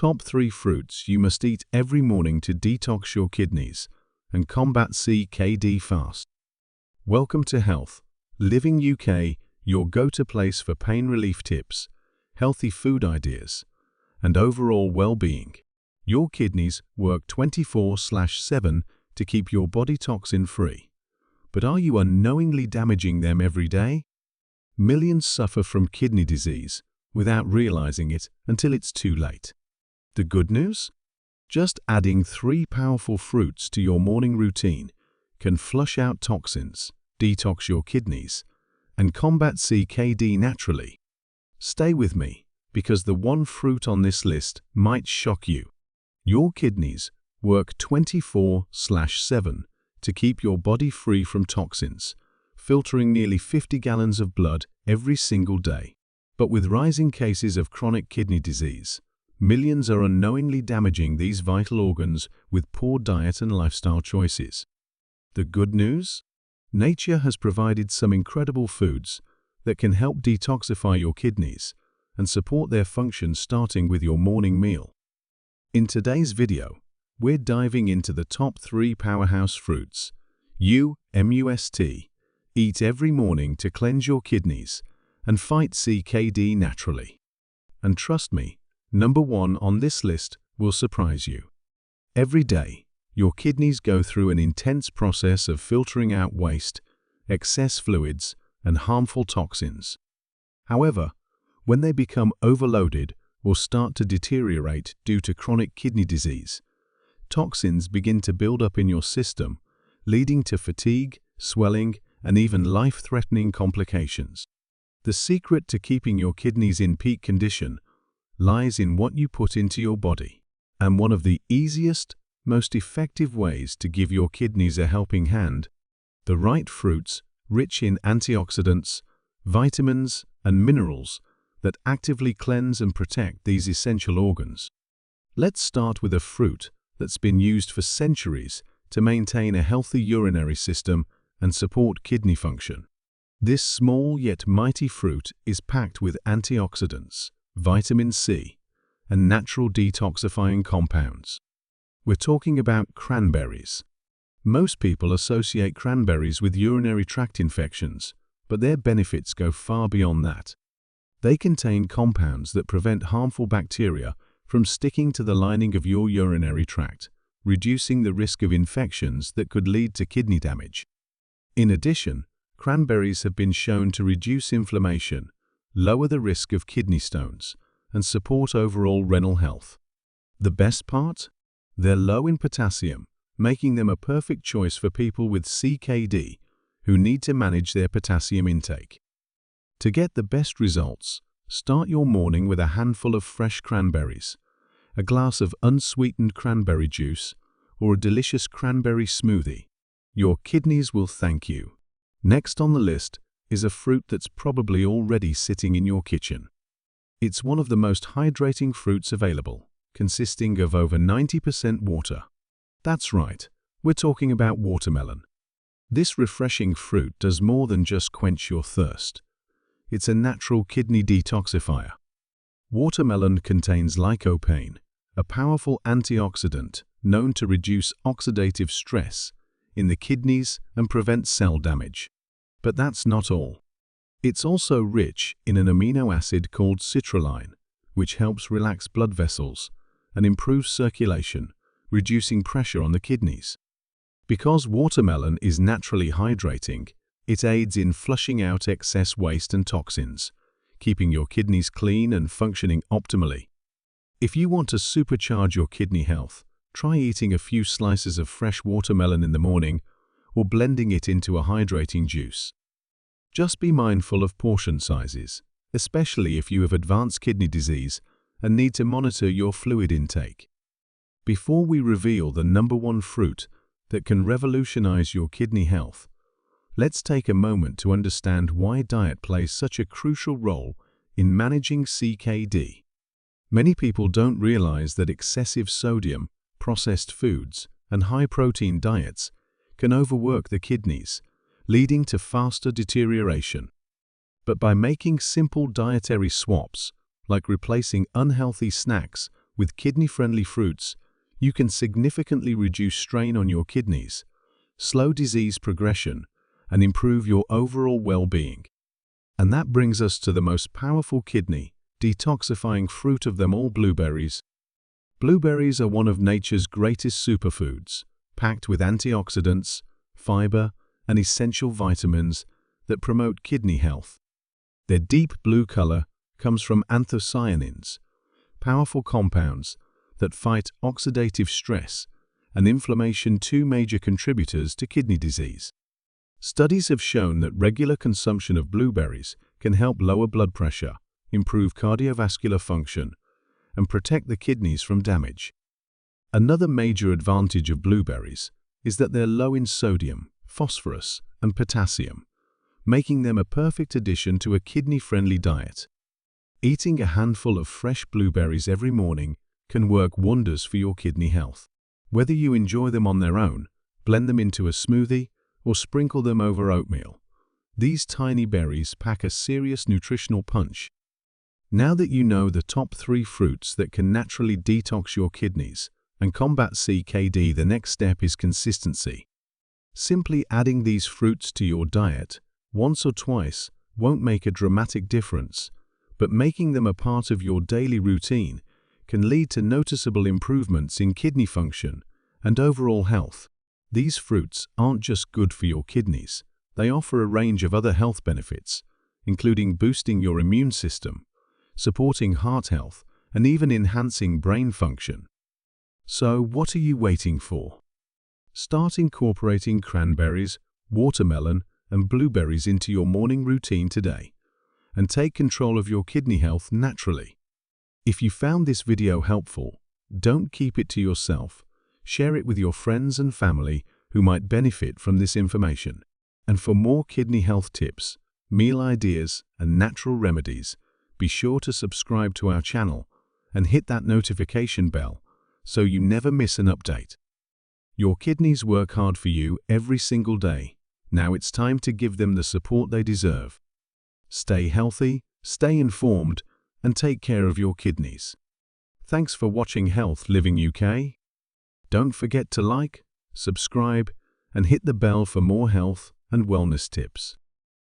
Top 3 fruits you must eat every morning to detox your kidneys and combat CKD fast. Welcome to Health Living UK, your go-to place for pain relief tips, healthy food ideas, and overall well-being. Your kidneys work 24/7 to keep your body toxin-free. But are you unknowingly damaging them every day? Millions suffer from kidney disease without realizing it until it's too late. The good news? Just adding 3 powerful fruits to your morning routine can flush out toxins, detox your kidneys, and combat CKD naturally. Stay with me, because the one fruit on this list might shock you. Your kidneys work 24/7 to keep your body free from toxins, filtering nearly 50 gallons of blood every single day. But with rising cases of chronic kidney disease, millions are unknowingly damaging these vital organs with poor diet and lifestyle choices. The good news? Nature has provided some incredible foods that can help detoxify your kidneys and support their function, starting with your morning meal. In today's video, we're diving into the top 3 powerhouse fruits you must eat every morning to cleanse your kidneys and fight CKD naturally. And trust me, number 1 on this list will surprise you. Every day, your kidneys go through an intense process of filtering out waste, excess fluids, and harmful toxins. However, when they become overloaded or start to deteriorate due to chronic kidney disease, toxins begin to build up in your system, leading to fatigue, swelling, and even life-threatening complications. The secret to keeping your kidneys in peak condition lies in what you put into your body. And one of the easiest, most effective ways to give your kidneys a helping hand: the right fruits rich in antioxidants, vitamins, and minerals that actively cleanse and protect these essential organs. Let's start with a fruit that's been used for centuries to maintain a healthy urinary system and support kidney function. This small yet mighty fruit is packed with antioxidants, vitamin C, and natural detoxifying compounds. We're talking about cranberries. Most people associate cranberries with urinary tract infections, but their benefits go far beyond that. They contain compounds that prevent harmful bacteria from sticking to the lining of your urinary tract, reducing the risk of infections that could lead to kidney damage. In addition, cranberries have been shown to reduce inflammation, lower the risk of kidney stones, and support overall renal health. The best part? They're low in potassium, making them a perfect choice for people with CKD who need to manage their potassium intake. To get the best results, start your morning with a handful of fresh cranberries, a glass of unsweetened cranberry juice, or a delicious cranberry smoothie. Your kidneys will thank you. Next on the list is a fruit that's probably already sitting in your kitchen. It's one of the most hydrating fruits available, consisting of over 90% water. That's right, we're talking about watermelon. This refreshing fruit does more than just quench your thirst. It's a natural kidney detoxifier. Watermelon contains lycopene, a powerful antioxidant known to reduce oxidative stress in the kidneys and prevent cell damage. But that's not all. It's also rich in an amino acid called citrulline, which helps relax blood vessels and improves circulation, reducing pressure on the kidneys. Because watermelon is naturally hydrating, it aids in flushing out excess waste and toxins, keeping your kidneys clean and functioning optimally. If you want to supercharge your kidney health, try eating a few slices of fresh watermelon in the morning or blending it into a hydrating juice. Just be mindful of portion sizes, especially if you have advanced kidney disease and need to monitor your fluid intake. Before we reveal the number 1 fruit that can revolutionize your kidney health, let's take a moment to understand why diet plays such a crucial role in managing CKD. Many people don't realize that excessive sodium, processed foods, and high-protein diets can overwork the kidneys, leading to faster deterioration. But by making simple dietary swaps, like replacing unhealthy snacks With kidney-friendly fruits, you can significantly reduce strain on your kidneys, slow disease progression, and improve your overall well-being. And that brings us to the most powerful kidney detoxifying fruit of them all, blueberries. Blueberries are one of nature's greatest superfoods, packed with antioxidants, fiber, and essential vitamins that promote kidney health. Their deep blue color comes from anthocyanins, powerful compounds that fight oxidative stress and inflammation, two major contributors to kidney disease. Studies have shown that regular consumption of blueberries can help lower blood pressure, improve cardiovascular function, and protect the kidneys from damage. Another major advantage of blueberries is that they're low in sodium, phosphorus, and potassium, making them a perfect addition to a kidney-friendly diet. Eating a handful of fresh blueberries every morning can work wonders for your kidney health. Whether you enjoy them on their own, blend them into a smoothie, or sprinkle them over oatmeal, these tiny berries pack a serious nutritional punch. Now that you know the top 3 fruits that can naturally detox your kidneys and combat CKD, the next step is consistency. Simply adding these fruits to your diet once or twice won't make a dramatic difference, but making them a part of your daily routine can lead to noticeable improvements in kidney function and overall health. These fruits aren't just good for your kidneys, they offer a range of other health benefits, including boosting your immune system, supporting heart health, and even enhancing brain function. So, what are you waiting for? Start incorporating cranberries, watermelon, and blueberries into your morning routine today, and take control of your kidney health naturally. If you found this video helpful, don't keep it to yourself. Share it with your friends and family who might benefit from this information. And for more kidney health tips, meal ideas, and natural remedies, be sure to subscribe to our channel and hit that notification bell so you never miss an update. Your kidneys work hard for you every single day. Now it's time to give them the support they deserve. Stay healthy, stay informed, and take care of your kidneys. Thanks for watching Health Living UK. Don't forget to like, subscribe, and hit the bell for more health and wellness tips.